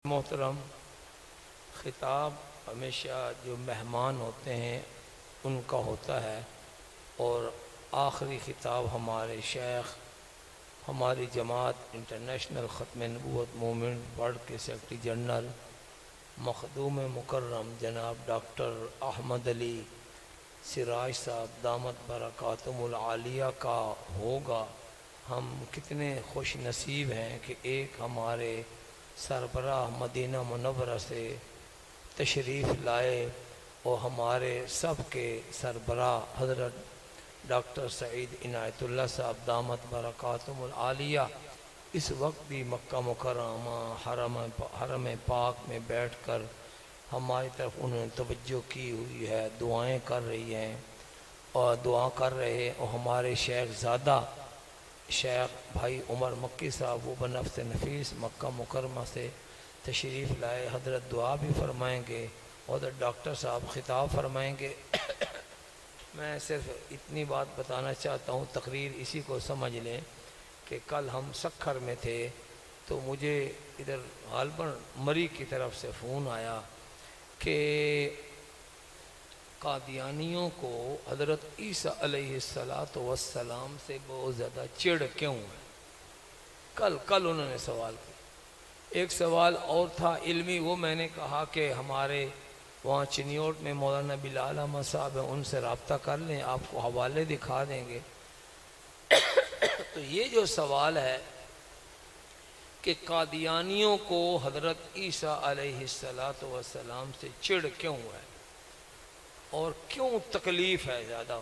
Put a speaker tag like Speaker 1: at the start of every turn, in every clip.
Speaker 1: محترم، خطاب ہمیشہ جو مہمان ہوتے ہیں ان کا ہوتا ہے، اور آخری خطاب ہمارے شیخ ہماری جماعت انٹرنیشنل ختم نبوت موومنٹ ورلڈ کے سیکرٹری جنرل مخدوم مکرم جناب ڈاکٹر احمد علی سراج صاحب دامت برکاتہم العالیہ کا ہوگا۔ ہم کتنے خوش نصیب ہیں کہ ایک ہمارے سربراہ مدینہ منورہ سے تشریف لائے اور ہمارے سب کے سربراہ حضرت ڈاکٹر سعید عنایت اللہ صاحب دامت برکاتہم العالیہ اس وقت بھی مکہ مکرمہ حرم پاک میں بیٹھ کر ہماری طرف انہوں نے توجہ کی ہوئی ہے، دعائیں کر رہی ہیں اور دعا کر رہے ہیں۔ اور ہمارے شیخ زادہ شیخ بھائی عمر مکی صاحب وہ بنفس نفیس مکہ مکرمہ سے تشریف لائے، حضرت دعا بھی فرمائیں گے، حضرت ڈاکٹر صاحب خطاب فرمائیں گے۔ میں صرف اتنی بات بتانا چاہتا ہوں، تقریر اسی کو سمجھ لیں کہ کل ہم سکھر میں تھے تو مجھے ادھر غالباً مری کی طرف سے فون آیا کہ قادیانیوں کو حضرت عیسیٰ علیہ السلام سے بہت زیادہ چڑ کیوں ہے؟ کل انہوں نے سوال کیا۔ ایک سوال اور تھا علمی، وہ میں نے کہا کہ ہمارے وہاں چنیوٹ میں مولانا بلال احمد صاحب ہیں، ان سے رابطہ کر لیں، آپ کو حوالے دکھا دیں گے۔ تو یہ جو سوال ہے کہ قادیانیوں کو حضرت عیسیٰ علیہ السلام سے چڑ کیوں ہے اور کیوں تکلیف ہے زیادہ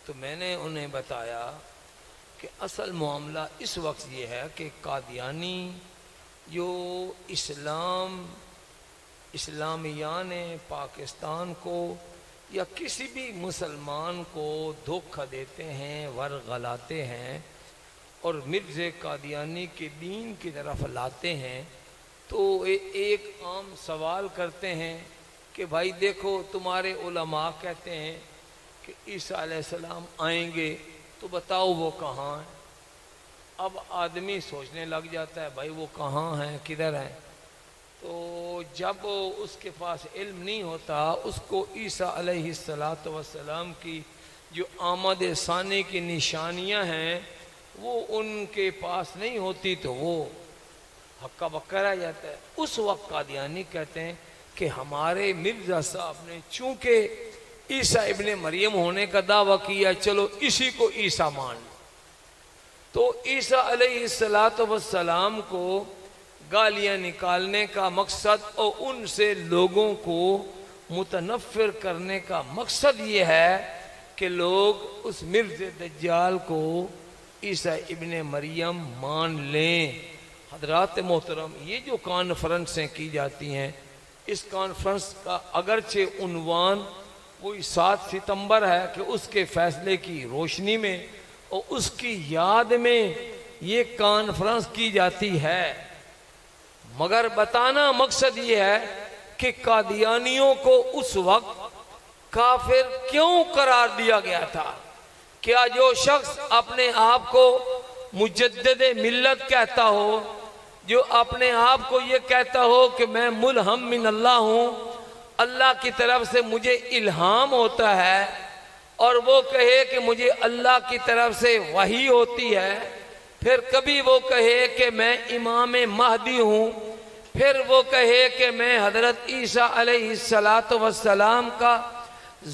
Speaker 1: تو میں نے انہیں بتایا کہ اصل معاملہ اس وقت یہ ہے کہ قادیانی جو اسلامیان پاکستان کو یا کسی بھی مسلمان کو دھوکہ دیتے ہیں، ورغلاتے ہیں اور مرزا قادیانی کے دین کی طرف لاتے ہیں، تو ایک عام سوال کرتے ہیں کہ بھائی دیکھو تمہارے علماء کہتے ہیں کہ عیسیٰ علیہ السلام آئیں گے، تو بتاؤ وہ کہاں ہیں؟ اب آدمی سوچنے لگ جاتا ہے بھائی وہ کہاں ہیں، کدھر ہیں؟ تو جب اس کے پاس علم نہیں ہوتا، اس کو عیسیٰ علیہ السلام کی جو آمد ثانی کی نشانیاں ہیں وہ ان کے پاس نہیں ہوتی تو وہ ہکا بکا رہ جاتا ہے۔ اس وقت قادیانی کہتے ہیں کہ ہمارے مرزا صاحب نے چونکہ عیسیٰ ابن مریم ہونے کا دعویٰ کیا، چلو اسی کو عیسیٰ مان لو۔ تو عیسیٰ علیہ السلام کو گالیاں نکالنے کا مقصد اور ان سے لوگوں کو متنفر کرنے کا مقصد یہ ہے کہ لوگ اس مرزا دجال کو عیسیٰ ابن مریم مان لیں۔ حضرات محترم، یہ جو کانفرنسیں کی جاتی ہیں، اس کانفرنس کا اگرچہ عنوان وہی 7 ستمبر ہے کہ اس کے فیصلے کی روشنی میں اور اس کی یاد میں یہ کانفرنس کی جاتی ہے، مگر بتانا مقصد یہ ہے کہ قادیانیوں کو اس وقت کافر کیوں قرار دیا گیا تھا۔ کیا جو شخص اپنے آپ کو مجدد ملت کہتا ہو، جو اپنے آپ کو یہ کہتا ہو کہ میں ملہم من اللہ ہوں، اللہ کی طرف سے مجھے الہام ہوتا ہے، اور وہ کہے کہ مجھے اللہ کی طرف سے وحی ہوتی ہے، پھر کبھی وہ کہے کہ میں امام مہدی ہوں، پھر وہ کہے کہ میں حضرت عیسیٰ علیہ السلام کا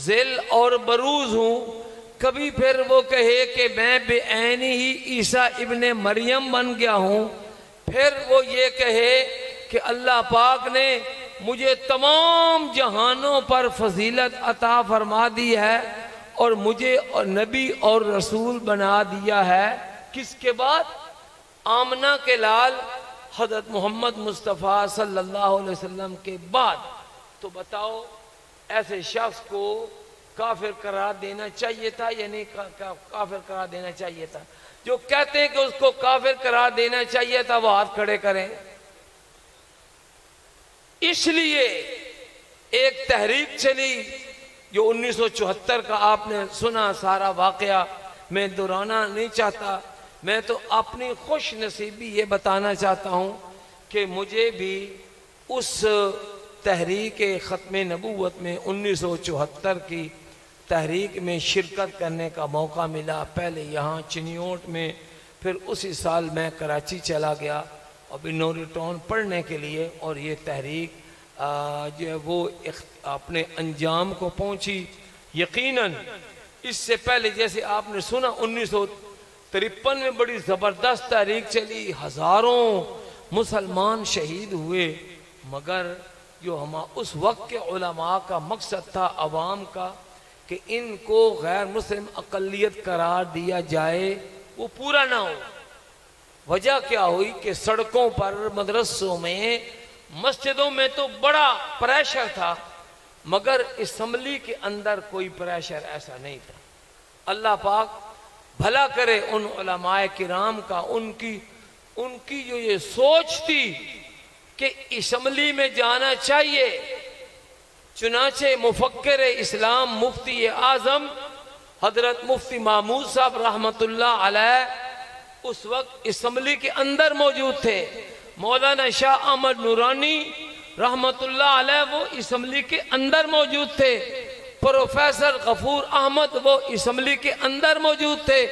Speaker 1: ذل اور بروز ہوں، کبھی پھر وہ کہے کہ میں بعین ہی عیسیٰ ابن مریم بن گیا ہوں، پھر وہ یہ کہے کہ اللہ پاک نے مجھے تمام جہانوں پر فضیلت عطا فرما دی ہے اور مجھے نبی اور رسول بنا دیا ہے۔ کس کے بعد؟ آمنہ کے لال حضرت محمد مصطفیٰ صلی اللہ علیہ وسلم کے بعد۔ تو بتاؤ ایسے شخص کو کافر قرار دینا چاہیے تھا یا نہیں کافر قرار دینا چاہیے تھا؟ جو کہتے ہیں کہ اس کو کافر قرار دینا چاہیے تھا وہ ہاتھ کھڑے کریں۔ اس لیے ایک تحریک چلی جو 1974 کا آپ نے سنا سارا واقعہ، میں دہرانا نہیں چاہتا، میں تو اپنی خوش نصیبی یہ بتانا چاہتا ہوں کہ مجھے بھی اس تحریک ختم نبوت میں 1974 کی تحریک میں شرکت کرنے کا موقع ملا، پہلے یہاں چنیوٹ میں، پھر اسی سال میں کراچی چلا گیا اور بنوری ٹاؤن پڑھنے کے لیے، اور یہ تحریک جو ہے وہ اپنے انجام کو پہنچی۔ یقیناً اس سے پہلے جیسے آپ نے سنا 1953 میں بڑی زبردست تحریک چلی، ہزاروں مسلمان شہید ہوئے، مگر جو اس وقت کے علماء کا مقصد تھا عوام کا کہ ان کو غیر مسلم اقلیت قرار دیا جائے، وہ پورا نہ ہو۔ وجہ کیا ہوئی کہ سڑکوں پر، مدرسوں میں، مسجدوں میں تو بڑا پریشر تھا، مگر اسمبلی کے اندر کوئی پریشر ایسا نہیں تھا۔ اللہ پاک بھلا کرے ان علماء کرام کا، ان کی جو یہ سوچ تھی کہ اسمبلی میں جانا چاہیے، چنانچہ مفکر اسلام مفتی اعظم حضرت مفتی محمود صاحب رحمت اللہ علیہ اس وقت اسمبلی کے اندر موجود تھے، مولانا شاہ احمد نورانی رحمت اللہ علیہ وہ اسمبلی کے اندر موجود تھے، پروفیسر غفور احمد وہ اسمبلی کے اندر موجود تھے،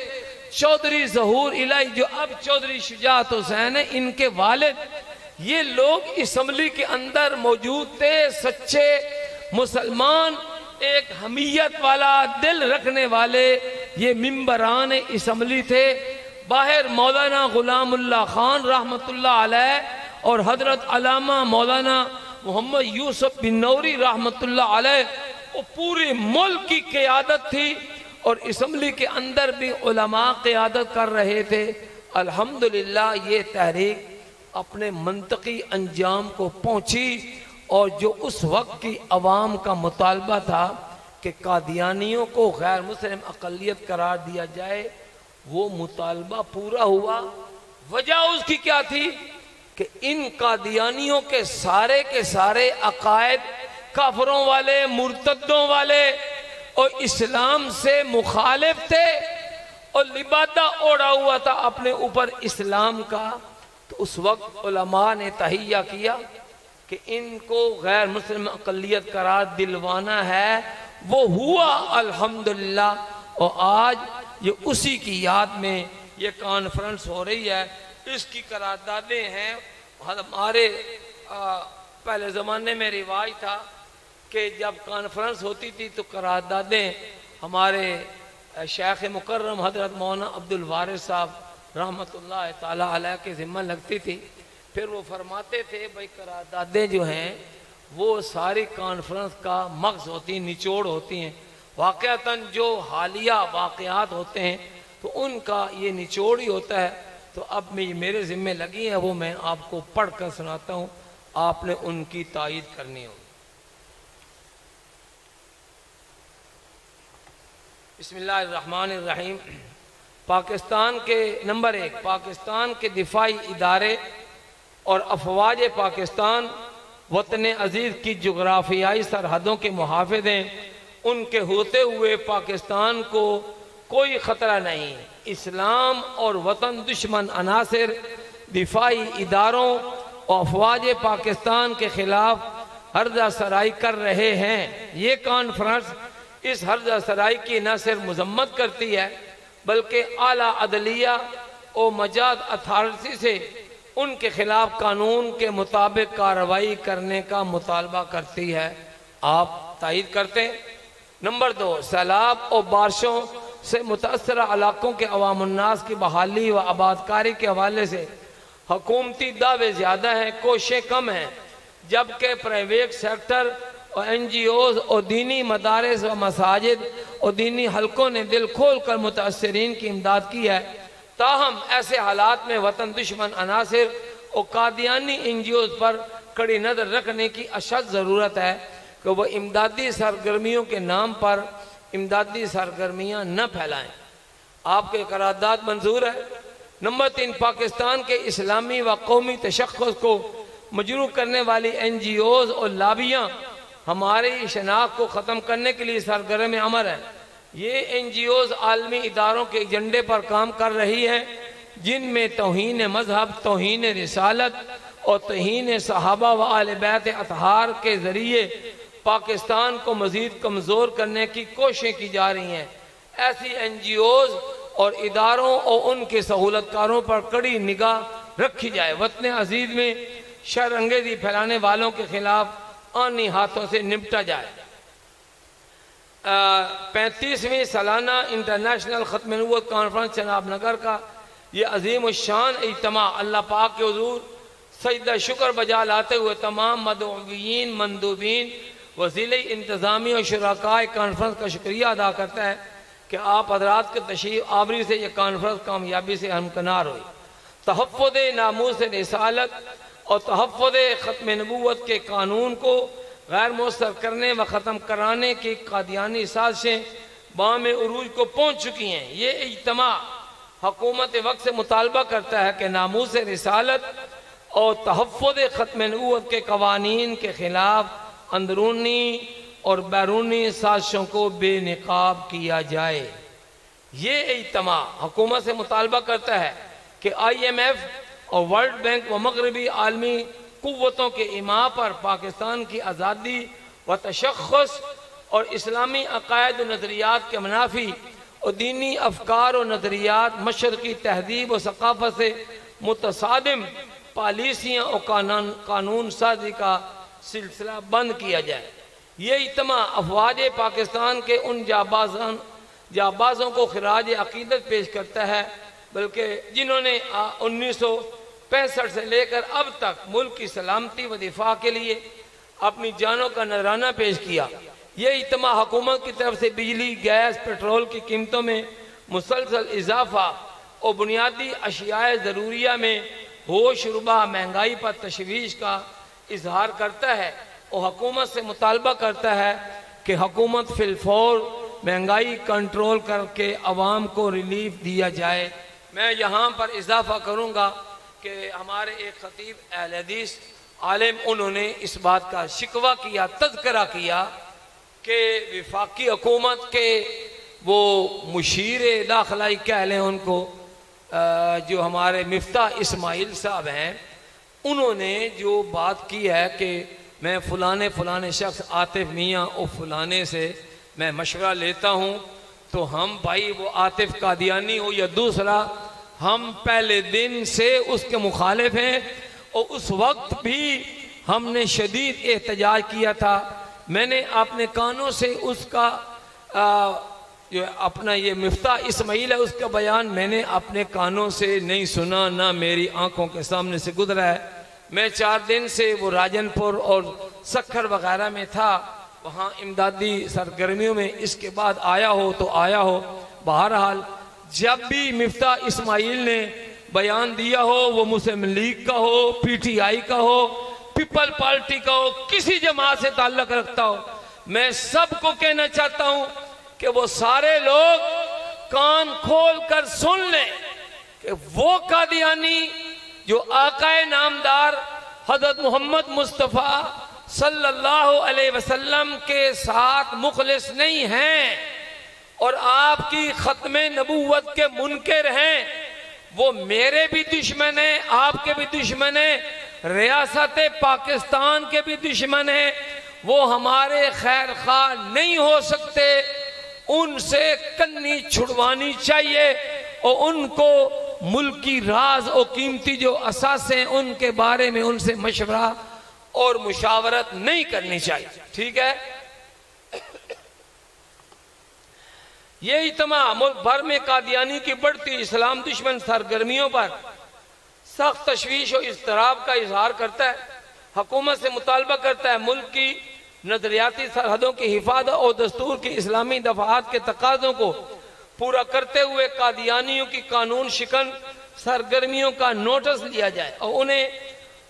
Speaker 1: چودھری ظہور الہی جو اب چودھری شجاعت حسین ہیں ان کے والد، یہ لوگ اسمبلی کے اندر موجود تھے، سچے مسلمان، ایک حمیت والا دل رکھنے والے یہ ممبران اسمبلی تھے۔ باہر مولانا غلام اللہ خان رحمت اللہ علیہ اور حضرت علامہ مولانا محمد یوسف بن نوری رحمت اللہ علیہ، وہ پورے ملک کی قیادت تھی، اور اسمبلی کے اندر بھی علماء قیادت کر رہے تھے۔ الحمدللہ یہ تحریک اپنے منطقی انجام کو پہنچی، اور جو اس وقت کی عوام کا مطالبہ تھا کہ قادیانیوں کو غیر مسلم اقلیت قرار دیا جائے، وہ مطالبہ پورا ہوا۔ وجہ اس کی کیا تھی کہ ان قادیانیوں کے سارے عقائد کافروں والے، مرتدوں والے اور اسلام سے مخالف تھے، اور لبادہ اوڑا ہوا تھا اپنے اوپر اسلام کا۔ تو اس وقت علماء نے تہیہ کیا کہ ان کو غیر مسلم اقلیت قرار دلوانا ہے، وہ ہوا الحمدللہ، اور آج یہ اسی کی یاد میں یہ کانفرنس ہو رہی ہے، اس کی قراردادیں ہیں۔ ہمارے پہلے زمانے میں رواج تھا کہ جب کانفرنس ہوتی تھی تو قراردادیں ہمارے شیخ مکرم حضرت مولانا عبد الوارث صاحب رحمت اللہ تعالی علیہ کے ذمہ لگتی تھی، پھر وہ فرماتے تھے بھائی قراردادیں جو ہیں وہ ساری کانفرنس کا مغز ہوتی ہیں، نچوڑ ہوتی ہیں، واقعتاً جو حالیہ واقعات ہوتے ہیں تو ان کا یہ نچوڑ ہی ہوتا ہے۔ تو اب میرے ذمہ لگی ہیں، وہ میں آپ کو پڑھ کر سناتا ہوں، آپ نے ان کی تائید کرنی ہو۔ بسم اللہ الرحمن الرحیم۔ پاکستان کے نمبر 1، پاکستان کے دفاعی ادارے اور افواج پاکستان وطن عزیز کی جغرافیائی سرحدوں کے محافظ ہیں، ان کے ہوتے ہوئے پاکستان کو کوئی خطرہ نہیں۔ اسلام اور وطن دشمن عناصر دفاعی اداروں اور افواج پاکستان کے خلاف ہرزہ سرائی کر رہے ہیں۔ یہ کانفرنس اس ہرزہ سرائی کی نہ صرف مذمت کرتی ہے بلکہ اعلیٰ عدلیہ اور مجاز اتھارٹی سے ان کے خلاف قانون کے مطابق کارروائی کرنے کا مطالبہ کرتی ہے۔ آپ تائید کرتے ہیں؟ نمبر 2، سیلاب اور بارشوں سے متاثرہ علاقوں کے عوام الناس کی بحالی و آبادکاری کے حوالے سے حکومتی دعوے زیادہ ہیں، کوششیں کم ہیں، جبکہ پرائیویٹ سیکٹر اور NGOز اور دینی مدارس و مساجد اور دینی حلقوں نے دل کھول کر متاثرین کی امداد کی ہے۔ تاہم ایسے حالات میں وطن دشمن عناصر اور قادیانی NGOز پر کڑی نظر رکھنے کی اشد ضرورت ہے کہ وہ امدادی سرگرمیوں کے نام پر امدادی سرگرمیاں نہ پھیلائیں۔ آپ کے قرارداد منظور ہے۔ نمبر 3، پاکستان کے اسلامی و قومی تشخص کو مجروح کرنے والی NGOز اور لابیاں ہماری شناخت کو ختم کرنے کے لیے سرگرم عمل ہیں۔ یہ NGOز عالمی اداروں کے ایجنڈے پر کام کر رہی ہیں جن میں توہین مذہب، توہین رسالت اور توہین صحابہ و اہل بیت اطہار کے ذریعے پاکستان کو مزید کمزور کرنے کی کوششیں کی جا رہی ہیں۔ ایسی این جی اوز اور اداروں اور ان کے سہولت کاروں پر کڑی نگاہ رکھی جائے، وطن عزیز میں شر انگیزی پھیلانے والوں کے خلاف آنی ہاتھوں سے نمٹا جائے۔ 35ویں سالانہ انٹرنیشنل ختم نبوت کانفرنس جناب نگر کا یہ عظیم الشان اجتماع اللہ پاک کے حضور سجدہ شکر بجا لاتے ہوئے تمام مدعوین، مندوبین، وزیر انتظامی اور شرکائے کانفرنس کا شکریہ ادا کرتا ہے کہ آپ حضرات کے تشریف آوری سے یہ کانفرنس کامیابی سے ہمکنار ہوئی۔ تحفظ ناموس رسالت اور تحفظ ختم نبوت کے قانون کو غیر مؤثر کرنے و ختم کرانے کی قادیانی سازشیں بام عروج کو پہنچ چکی ہیں۔ یہ اجتماع حکومت وقت سے مطالبہ کرتا ہے کہ ناموس رسالت اور تحفظ ختم نبوت کے قوانین کے خلاف اندرونی اور بیرونی سازشوں کو بے نقاب کیا جائے۔ یہ اجتماع حکومت سے مطالبہ کرتا ہے کہ آئی ایم ایف اور ورلڈ بینک و مغربی عالمی قوتوں کے ایما پر پاکستان کی آزادی و تشخص اور اسلامی عقائد و نظریات کے منافی اور دینی افکار و نظریات، مشرقی تہذیب و ثقافت سے متصادم پالیسیاں اور قانون سازی کا سلسلہ بند کیا جائے۔ یہ اجتماع افواج پاکستان کے ان جابازوں کو خراج عقیدت پیش کرتا ہے بلکہ جنہوں نے 1965 سے لے کر اب تک ملک کی سلامتی و دفاع کے لیے اپنی جانوں کا نذرانہ پیش کیا۔ یہ اجتماع حکومت کی طرف سے بجلی، گیس، پیٹرول کی قیمتوں میں مسلسل اضافہ اور بنیادی اشیاء ضروریہ میں ہوش ربا مہنگائی پر تشویش کا اظہار کرتا ہے اور حکومت سے مطالبہ کرتا ہے کہ حکومت فی الفور مہنگائی کنٹرول کر کے عوام کو ریلیف دیا جائے۔ میں یہاں پر اضافہ کروں گا کہ ہمارے ایک خطیب اہل حدیث عالم انہوں نے اس بات کا شکوہ کیا، تذکرہ کیا کہ وفاقی حکومت کے وہ مشیر داخلہ کہہ لیں ان کو، جو ہمارے مفتاح اسماعیل صاحب ہیں، انہوں نے جو بات کی ہے کہ میں فلانے شخص عاطف میاں اور فلانے سے میں مشورہ لیتا ہوں، تو ہم بھائی وہ عاطف قادیانی ہو یا دوسرا، ہم پہلے دن سے اس کے مخالف ہیں اور اس وقت بھی ہم نے شدید احتجاج کیا تھا۔ میں نے اپنے کانوں سے اس کا جو اپنا یہ مفتاح اسماعیل ہے اس کا بیان میں نے اپنے کانوں سے نہیں سنا، نہ میری آنکھوں کے سامنے سے گزرا ہے۔ میں 4 دن سے وہ راجن پور اور سکھر وغیرہ میں تھا، وہاں امدادی سرگرمیوں میں، اس کے بعد آیا ہو تو آیا ہو۔ بہرحال جب بھی مفتاح اسماعیل نے بیان دیا ہو، وہ مسلم لیگ کا ہو، پی ٹی آئی کا ہو، پیپل پارٹی کا ہو، کسی جماعت سے تعلق رکھتا ہو، میں سب کو کہنا چاہتا ہوں کہ وہ سارے لوگ کان کھول کر سن لیں کہ وہ قادیانی جو آقا نامدار حضرت محمد مصطفیٰ صلی اللہ علیہ وسلم کے ساتھ مخلص نہیں ہیں اور آپ کی ختم نبوت کے منکر ہیں، وہ میرے بھی دشمن ہیں، آپ کے بھی دشمن ہیں، ریاست پاکستان کے بھی دشمن ہیں، وہ ہمارے خیر خواہ نہیں ہو سکتے۔ ان سے کنی چھڑوانی چاہیے اور ان کو ملکی راز اور قیمتی جو اثاثے ہیں ان کے بارے میں ان سے مشورہ اور مشاورت نہیں کرنی چاہیے، ٹھیک ہے؟ یہ اجتماع ملک بھر میں قادیانی کی بڑھتی اسلام دشمن سرگرمیوں پر سخت تشویش و اضطراب کا اظہار کرتا ہے۔ حکومت سے مطالبہ کرتا ہے ملک کی نظریاتی سرحدوں کی حفاظت اور دستور کی اسلامی دفعات کے تقاضوں کو پورا کرتے ہوئے قادیانیوں کی قانون شکن سرگرمیوں کا نوٹس لیا جائے اور انہیں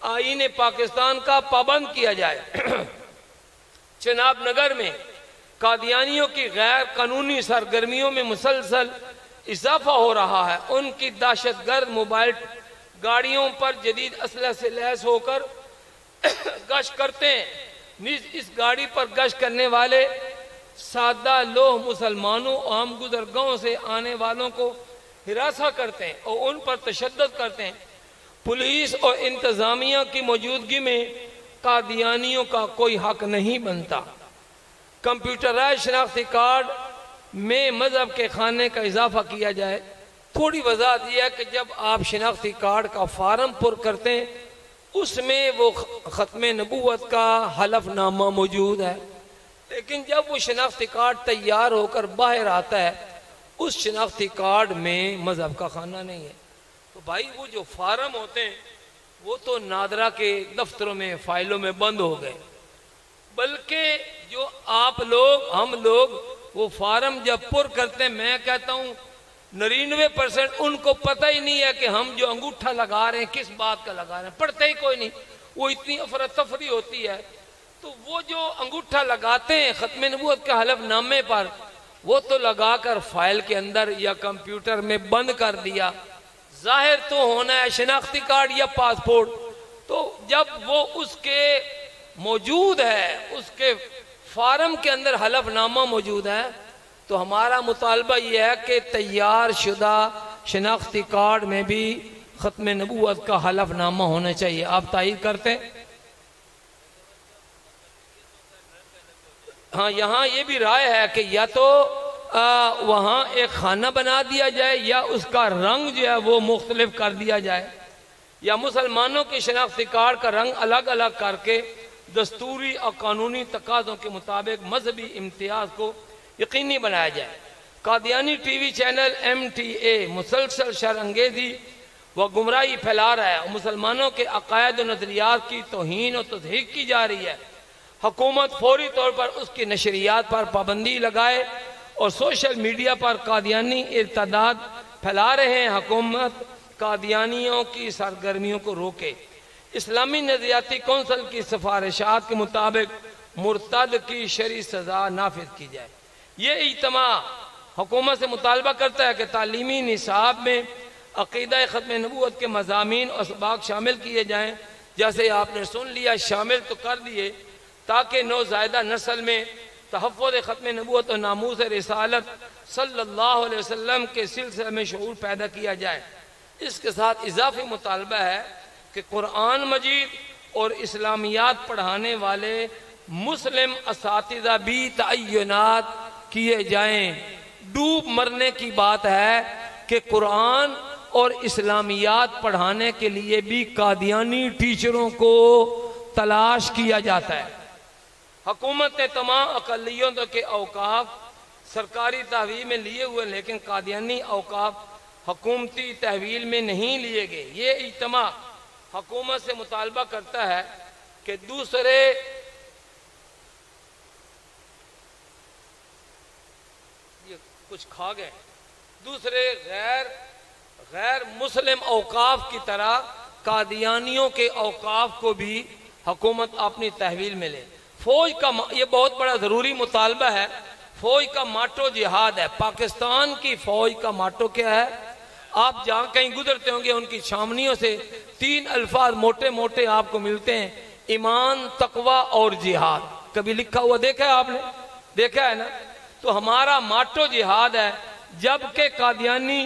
Speaker 1: آئین پاکستان کا پابند کیا جائے۔ چناب نگر میں قادیانیوں کی غیر قانونی سرگرمیوں میں مسلسل اضافہ ہو رہا ہے۔ ان کی دہشت گرد موبائل گاڑیوں پر جدید اسلحے سے لیس ہو کر گشت کرتے ہیں۔ نیز اس گاڑی پر گشت کرنے والے سادہ لوہ مسلمانوں عام گزرگاہوں سے آنے والوں کو ہراساں کرتے ہیں اور ان پر تشدد کرتے ہیں پولیس اور انتظامیہ کی موجودگی میں قادیانیوں کا کوئی حق نہیں بنتا۔ کمپیوٹرائز شناختی کارڈ میں مذہب کے خانے کا اضافہ کیا جائے۔ تھوڑی وضاحت یہ ہے کہ جب آپ شناختی کارڈ کا فارم پر کرتے ہیں اس میں وہ ختم نبوت کا حلف نامہ موجود ہے، لیکن جب وہ شناختی کارڈ تیار ہو کر باہر آتا ہے اس شناختی کارڈ میں مذہب کا خانہ نہیں ہے۔ تو بھائی وہ جو فارم ہوتے ہیں وہ تو نادرا کے دفتروں میں فائلوں میں بند ہو گئے، بلکہ جو آپ لوگ ہم لوگ وہ فارم جب پر کرتے ہیں، میں کہتا ہوں 99% ان کو پتہ ہی نہیں ہے کہ ہم جو انگوٹھا لگا رہے ہیں کس بات کا لگا رہے ہیں، پڑھتے ہی کوئی نہیں، وہ اتنی افراتفری ہوتی ہے۔ تو وہ جو انگوٹھا لگاتے ہیں ختم نبوت کے حلف نامے پر، وہ تو لگا کر فائل کے اندر یا کمپیوٹر میں بند کر دیا، ظاہر تو ہونا ہے شناختی کارڈ یا پاسپورٹ۔ تو جب وہ اس کے موجود ہے، اس کے فارم کے اندر حلف نامہ موجود ہے، تو ہمارا مطالبہ یہ ہے کہ تیار شدہ شناختی کارڈ میں بھی ختم نبوت کا حلف نامہ ہونا چاہیے۔ آپ تائید کرتے ہیں؟ ہاں، یہاں یہ بھی رائے ہے کہ یا تو وہاں ایک خانہ بنا دیا جائے یا اس کا رنگ جو ہے وہ مختلف کر دیا جائے، یا مسلمانوں کے شناختی کارڈ کا رنگ الگ الگ کر کے دستوری اور قانونی تقاضوں کے مطابق مذہبی امتیاز کو یقینی بنایا جائے۔ Qadiani T V channel MTA مسلسل شر انگیزی و گمراہی پھیلا رہا ہے اور مسلمانوں کے عقائد و نظریات کی توہین و تضحیق کی جا رہی ہے۔ حکومت فوری طور پر اس کی نشریات پر پابندی لگائے اور سوشل میڈیا پر قادیانی ارتداد پھیلا رہے ہیں حکومت قادیانیوں کی سرگرمیوں کو روکے۔ اسلامی نظریاتی کونسل کی سفارشات کے مطابق مرتد کی شرعی سزا نافذ کی جائے۔ یہ اجتماع حکومت سے مطالبہ کرتا ہے کہ تعلیمی نصاب میں عقیدہ ختم نبوت کے مضامین اور اسباق شامل کیے جائیں، جیسے آپ نے سن لیا شامل تو کر دیے، تاکہ نوزائیدہ نسل میں تحفظ ختم نبوت اور ناموس رسالت صلی اللہ علیہ وسلم کے سلسلے میں شعور پیدا کیا جائے۔ اس کے ساتھ اضافی مطالبہ ہے کہ قرآن مجید اور اسلامیات پڑھانے والے مسلم اساتذہ بھی تعینات کیے جائیں۔ ڈوب مرنے کی بات ہے کہ قرآن اور اسلامیات پڑھانے کے لیے بھی قادیانی ٹیچروں کو تلاش کیا جاتا ہے۔ حکومت نے تمام اقلیتوں کے اوقاف سرکاری تحویل میں لیے ہوئے، لیکن قادیانی اوقاف حکومتی تحویل میں نہیں لیے گئے۔ یہ اجتماع حکومت سے مطالبہ کرتا ہے کہ دوسرے کچھ کھا گئے دوسرے غیر مسلم اوقاف کی طرح قادیانیوں کے اوقاف کو بھی حکومت اپنی تحویل میں لے۔ فوج کا یہ بہت بڑا ضروری مطالبہ ہے۔ فوج کا ماٹو جہاد ہے۔ پاکستان کی فوج کا ماٹو کیا ہے؟ آپ جہاں کہیں گزرتے ہوں گے ان کی چھاونیوں سے 3 الفاظ موٹے موٹے آپ کو ملتے ہیں: ایمان، تقوی اور جہاد۔ کبھی لکھا ہوا دیکھا ہے آپ نے؟ دیکھا ہے نا؟ تو ہمارا ماٹو جہاد ہے، جبکہ قادیانی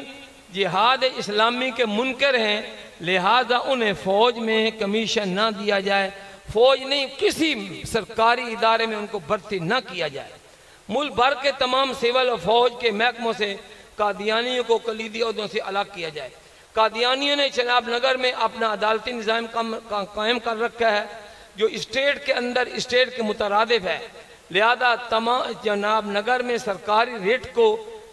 Speaker 1: جہاد اسلامی کے منکر ہیں، لہذا انہیں فوج میں کمیشن نہ دیا جائے، فوج نہیں کسی سرکاری ادارے میں ان کو بھرتی نہ کیا جائے۔ ملک بھر کے تمام سول اور فوج کے محکموں سے قادیانیوں کو کلیدی عہدوں سے الگ کیا جائے۔ قادیانیوں نے چناب نگر میں اپنا عدالتی نظام قائم کر رکھا ہے جو اسٹیٹ کے اندر اسٹیٹ کے مترادف ہے، لہذا تمام چناب نگر میں سرکاری ریٹ کو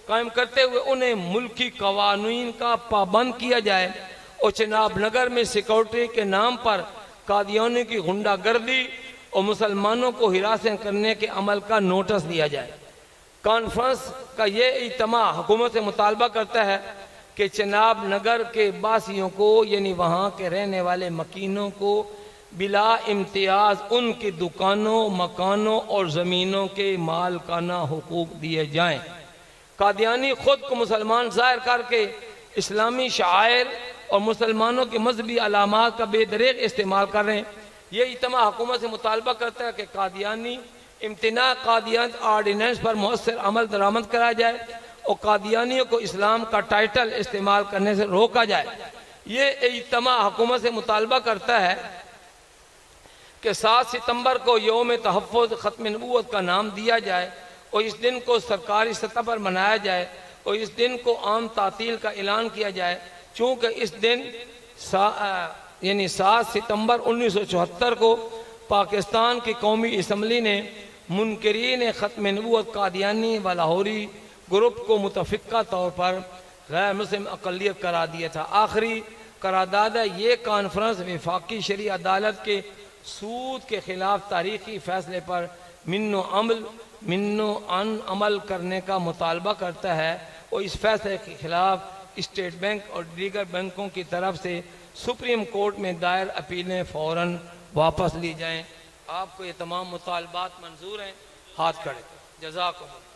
Speaker 1: قائم کرتے ہوئے انہیں ملکی قوانین کا پابند کیا جائے اور چناب نگر میں سیکورٹی کے نام پر قادیانیوں کی غنڈہ گردی اور مسلمانوں کو ہراساں کرنے کے عمل کا نوٹس دیا جائے۔ کانفرنس کا یہ اجتماع حکومت سے مطالبہ کرتا ہے کہ چناب نگر کے باسیوں کو، یعنی وہاں کے رہنے والے مکینوں کو بلا امتیاز ان کی دکانوں، مکانوں اور زمینوں کے مالکانہ حقوق دیے جائیں۔ قادیانی خود کو مسلمان ظاہر کر کے اسلامی شعائر اور مسلمانوں کے مذہبی علامات کا بے دریغ استعمال کر رہے ہیں۔ یہ اجتماع حکومت سے مطالبہ کرتا ہے کہ قادیانی امتناع قادیانیت آرڈیننس پر مؤثر عمل درآمد کرایا جائے اور قادیانیوں کو اسلام کا ٹائٹل استعمال کرنے سے روکا جائے۔ یہ اجتماع حکومت سے مطالبہ کرتا ہے کہ 7 ستمبر کو یوم تحفظ ختم نبوت کا نام دیا جائے اور اس دن کو سرکاری سطح پر منایا جائے اور اس دن کو عام تعطیل کا اعلان کیا جائے، چونکہ اس دن یعنی 7 ستمبر 1974 کو پاکستان کی قومی اسمبلی نے منکرین ختم نبوت قادیانی و لاہوری گروپ کو متفقہ طور پر غیر مسلم اقلیت قرار دیا تھا۔ آخری قرارداد یہ کانفرنس وفاقی شرعی عدالت کے سود کے خلاف تاریخی فیصلے پر عمل کرنے کا مطالبہ کرتا ہے اور اس فیصلے کے خلاف اسٹیٹ بینک اور دیگر بینکوں کی طرف سے سپریم کورٹ میں دائر اپیلیں فوراً واپس لی جائیں۔ آپ کو یہ تمام مطالبات منظور ہیں؟ ہاتھ کھڑے۔ جزاکم اللہ۔